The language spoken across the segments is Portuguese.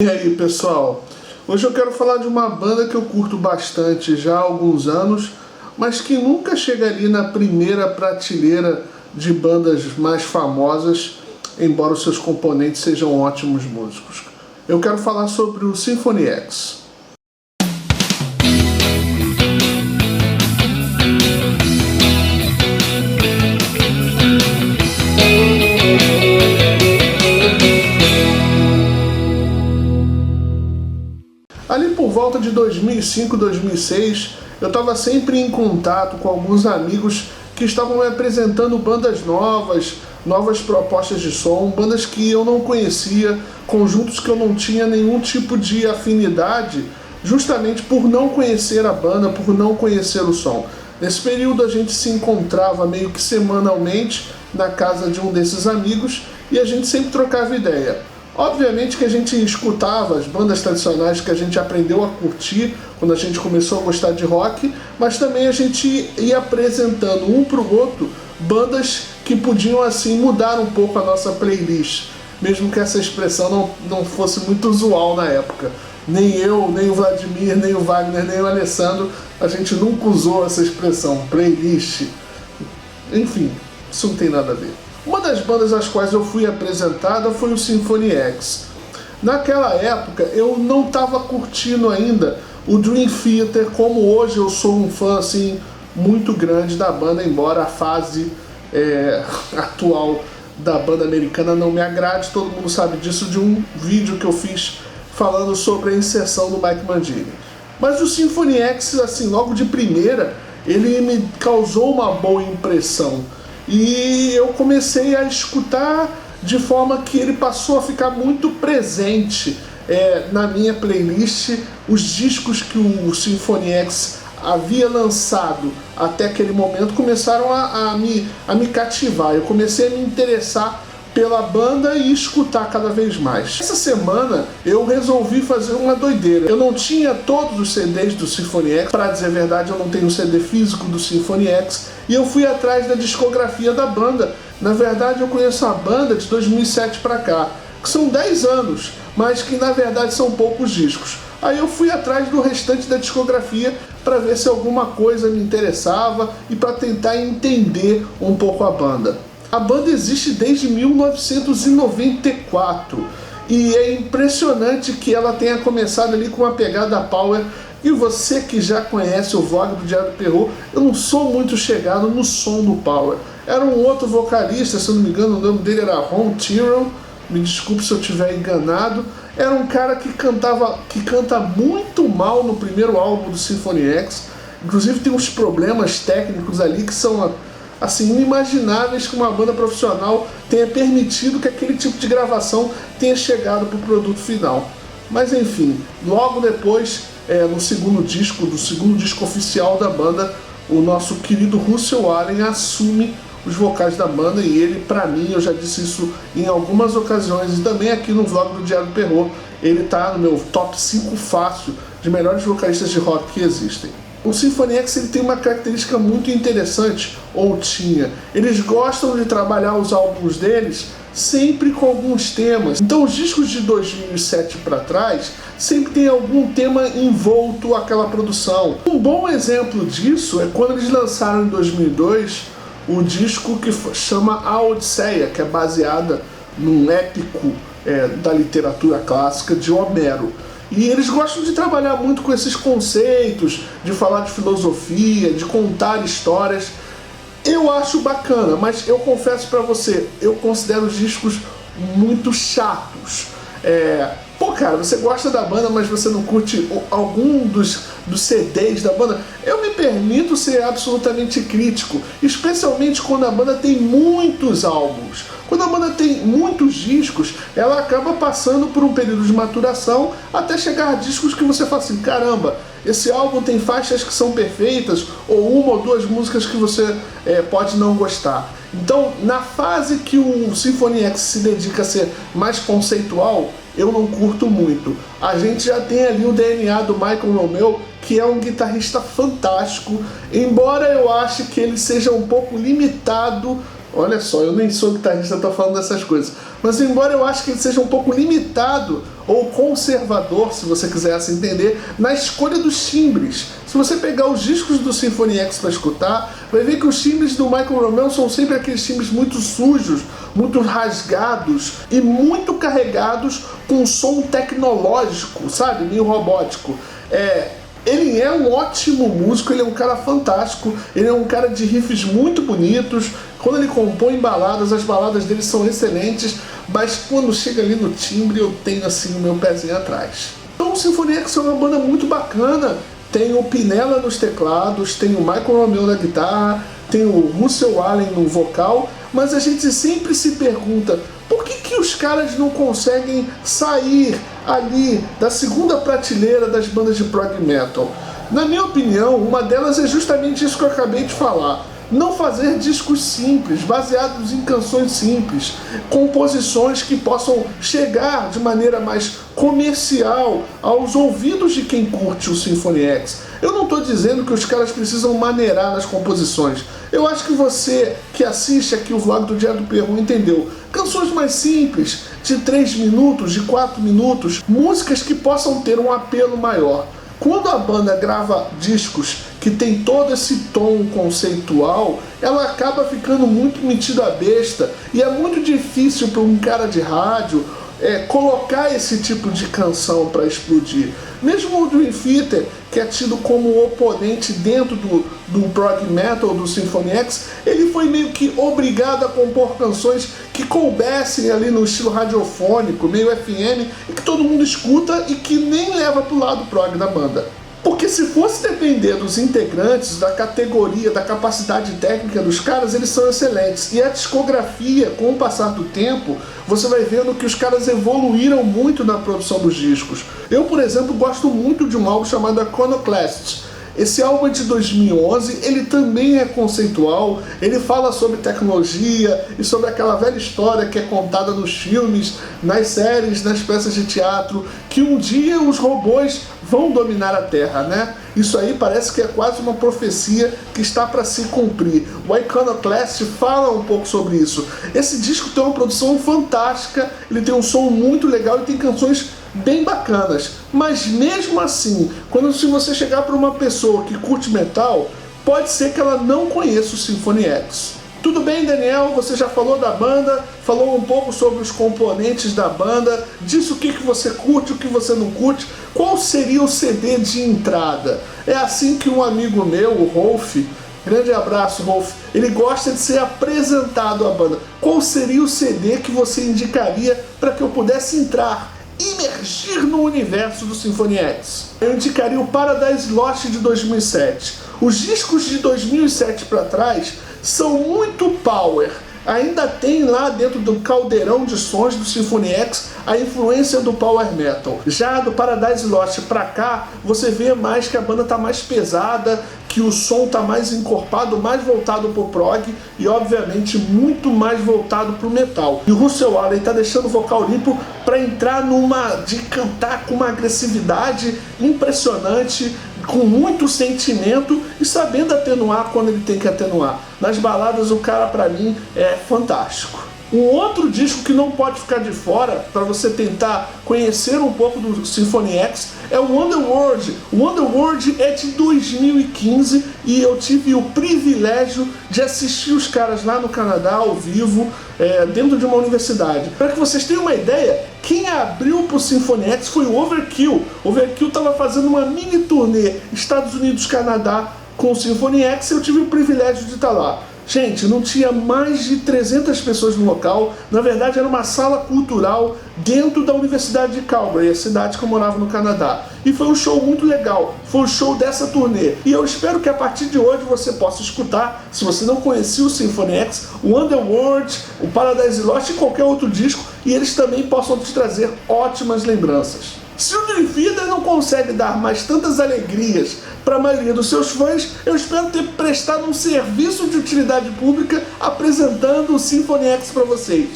E aí, pessoal? Hoje eu quero falar de uma banda que eu curto bastante já há alguns anos, mas que nunca chegaria na primeira prateleira de bandas mais famosas, embora os seus componentes sejam ótimos músicos. Eu quero falar sobre o Symphony X. Ali por volta de 2005, 2006, eu estava sempre em contato com alguns amigos que estavam me apresentando bandas novas propostas de som, bandas que eu não conhecia, conjuntos que eu não tinha nenhum tipo de afinidade, justamente por não conhecer a banda, por não conhecer o som. Nesse período a gente se encontrava meio que semanalmente na casa de um desses amigos e a gente sempre trocava ideia. Obviamente que a gente escutava as bandas tradicionais que a gente aprendeu a curtir quando a gente começou a gostar de rock, mas também a gente ia apresentando um para o outro bandas que podiam assim mudar um pouco a nossa playlist, mesmo que essa expressão não fosse muito usual na época. Nem eu, nem o Vladimir, nem o Wagner, nem o Alessandro, a gente nunca usou essa expressão, playlist. Enfim, isso não tem nada a ver. Uma das bandas às quais eu fui apresentada foi o Symphony X. Naquela época eu não estava curtindo ainda o Dream Theater como hoje eu sou um fã assim, muito grande da banda, embora a fase atual da banda americana não me agrade. Todo mundo sabe disso de um vídeo que eu fiz falando sobre a inserção do Mike Mangini. Mas o Symphony X, assim, logo de primeira, ele me causou uma boa impressão. E eu comecei a escutar de forma que ele passou a ficar muito presente na minha playlist. Os discos que o Symphony X havia lançado até aquele momento começaram a me cativar. Eu comecei a me interessar pela banda e escutar cada vez mais. Essa semana eu resolvi fazer uma doideira. Eu não tinha todos os CDs do Symphony X, para dizer a verdade eu não tenho um CD físico do Symphony X, e eu fui atrás da discografia da banda. Na verdade eu conheço a banda de 2007 para cá, que são 10 anos, mas que na verdade são poucos discos. Aí eu fui atrás do restante da discografia para ver se alguma coisa me interessava e para tentar entender um pouco a banda. A banda existe desde 1994 e é impressionante que ela tenha começado ali com uma pegada power. E você que já conhece o vlog do Diário do Perro, eu não sou muito chegado no som do power. Era um outro vocalista, se eu não me engano, o nome dele era Ron Tyrrell, me desculpe se eu estiver enganado. Era um cara que canta muito mal no primeiro álbum do Symphony X. Inclusive tem uns problemas técnicos ali que são assim, inimagináveis que uma banda profissional tenha permitido que aquele tipo de gravação tenha chegado para o produto final. Mas enfim, logo depois, no segundo disco oficial da banda, o nosso querido Russell Allen assume os vocais da banda e ele, para mim, eu já disse isso em algumas ocasiões e também aqui no vlog do Diário do Perro, ele tá no meu top 5 fácil de melhores vocalistas de rock que existem. O Symphony X ele tem uma característica muito interessante, ou tinha. Eles gostam de trabalhar os álbuns deles sempre com alguns temas. Então os discos de 2007 para trás sempre tem algum tema envolto àquela produção. Um bom exemplo disso é quando eles lançaram em 2002 o disco que chama A Odisseia, que é baseada num épico da literatura clássica de Homero. E eles gostam de trabalhar muito com esses conceitos, de falar de filosofia, de contar histórias. Eu acho bacana, mas eu confesso pra você, eu considero os discos muito chatos. Pô, cara, você gosta da banda, mas você não curte algum dos CDs da banda? Eu me permito ser absolutamente crítico, especialmente quando a banda tem muitos álbuns. Quando a banda tem muitos discos, ela acaba passando por um período de maturação até chegar a discos que você fala assim, caramba, esse álbum tem faixas que são perfeitas, ou uma ou duas músicas que você pode não gostar. Então, na fase que o Symphony X se dedica a ser mais conceitual, eu não curto muito. A gente já tem ali o DNA do Michael Romeo, que é um guitarrista fantástico, embora eu ache que ele seja um pouco limitado. Olha só, eu nem sou guitarrista, tô falando dessas coisas. mas embora eu acho que ele seja um pouco limitado ou conservador, se você quiser assim entender, na escolha dos timbres. Se você pegar os discos do Symphony X para escutar, vai ver que os timbres do Michael Romeo são sempre aqueles timbres muito sujos, muito rasgados e muito carregados com um som tecnológico, sabe? Meio robótico. Ele é um ótimo músico, ele é um cara fantástico, ele é um cara de riffs muito bonitos. Quando ele compõe baladas, as baladas dele são excelentes, mas quando chega ali no timbre eu tenho assim o meu pezinho atrás. Então o Symphony X é uma banda muito bacana, tem o Pinella nos teclados, tem o Michael Romeo na guitarra, tem o Russell Allen no vocal, mas a gente sempre se pergunta, por que os caras não conseguem sair ali da segunda prateleira das bandas de prog metal? Na minha opinião, uma delas é justamente isso que eu acabei de falar. Não fazer discos simples, baseados em canções simples, composições que possam chegar de maneira mais comercial aos ouvidos de quem curte o Symphony X. Eu não estou dizendo que os caras precisam maneirar nas composições. Eu acho que você que assiste aqui o vlog do Diário do Perru entendeu. Canções mais simples, de 3 minutos, de 4 minutos, músicas que possam ter um apelo maior. Quando a banda grava discos que tem todo esse tom conceitual, ela acaba ficando muito metida a besta e é muito difícil para um cara de rádio colocar esse tipo de canção para explodir. Mesmo o Dream Theater, que é tido como oponente dentro do prog metal do Symphony X, ele foi meio que obrigado a compor canções que coubessem ali no estilo radiofônico, meio FM, e que todo mundo escuta e que nem leva pro lado prog da banda. Porque se fosse depender dos integrantes, da categoria, da capacidade técnica dos caras, eles são excelentes. E a discografia, com o passar do tempo, você vai vendo que os caras evoluíram muito na produção dos discos. Eu, por exemplo, gosto muito de um álbum chamado Iconoclast. Esse álbum é de 2011, ele também é conceitual, ele fala sobre tecnologia e sobre aquela velha história que é contada nos filmes, nas séries, nas peças de teatro, que um dia os robôs vão dominar a Terra, né? Isso aí parece que é quase uma profecia que está para se cumprir. O Iconoclast fala um pouco sobre isso. Esse disco tem uma produção fantástica, ele tem um som muito legal e tem canções bem bacanas, mas mesmo assim, se você chegar para uma pessoa que curte metal, pode ser que ela não conheça o Symphony X. Tudo bem, Daniel, você já falou da banda, falou um pouco sobre os componentes da banda, disse o que você curte, o que você não curte. Qual seria o CD de entrada? É assim que um amigo meu, o Rolf, grande abraço, Rolf, ele gosta de ser apresentado à banda. Qual seria o CD que você indicaria para que eu pudesse entrar, imergir no universo do Symphony X? Eu indicaria o Paradise Lost de 2007. Os discos de 2007 para trás são muito power. Ainda tem lá dentro do caldeirão de sons do Symphony X a influência do power metal. Já do Paradise Lost pra cá, você vê mais que a banda tá mais pesada, que o som tá mais encorpado, mais voltado pro prog e obviamente muito mais voltado pro metal. E o Russell Allen tá deixando o vocal limpo para entrar de cantar com uma agressividade impressionante, com muito sentimento e sabendo atenuar quando ele tem que atenuar. Nas baladas o cara pra mim é fantástico. Um outro disco que não pode ficar de fora para você tentar conhecer um pouco do Symphony X é o Underworld. O Underworld é de 2015 e eu tive o privilégio de assistir os caras lá no Canadá ao vivo, dentro de uma universidade. Para que vocês tenham uma ideia, quem abriu pro Symphony X foi o Overkill. O Overkill estava fazendo uma mini turnê Estados Unidos-Canadá com o Symphony X e eu tive o privilégio de estar lá. Gente, não tinha mais de 300 pessoas no local. Na verdade, era uma sala cultural dentro da Universidade de Calgary, a cidade que eu morava no Canadá. E foi um show muito legal. Foi o show dessa turnê. E eu espero que a partir de hoje você possa escutar, se você não conhecia o Symphony X, o Underworld, o Paradise Lost e qualquer outro disco, e eles também possam te trazer ótimas lembranças. Se o Dream Theater não consegue dar mais tantas alegrias para a maioria dos seus fãs, eu espero ter prestado um serviço de utilidade pública apresentando o Symphony X para vocês.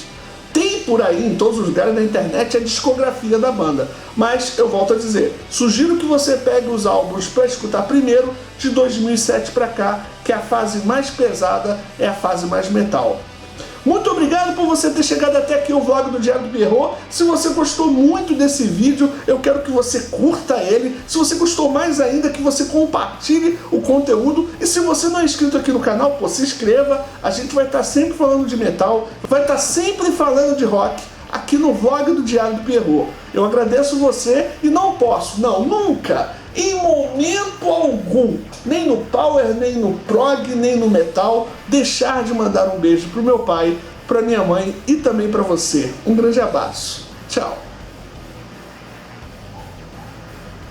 Tem por aí, em todos os lugares da internet, a discografia da banda, mas eu volto a dizer, sugiro que você pegue os álbuns para escutar primeiro, de 2007 para cá, que a fase mais pesada é a fase mais metal. Muito obrigado por você ter chegado até aqui o vlog do Diário do Pierrot. Se você gostou muito desse vídeo, eu quero que você curta ele. Se você gostou mais ainda, que você compartilhe o conteúdo. E se você não é inscrito aqui no canal, pô, se inscreva. A gente vai estar sempre falando de metal, vai estar sempre falando de rock aqui no vlog do Diário do Pierrot. Eu agradeço você e não posso, não, nunca, em momento algum, nem no Power, nem no Prog, nem no Metal, deixar de mandar um beijo pro meu pai, pra minha mãe e também pra você. Um grande abraço. Tchau.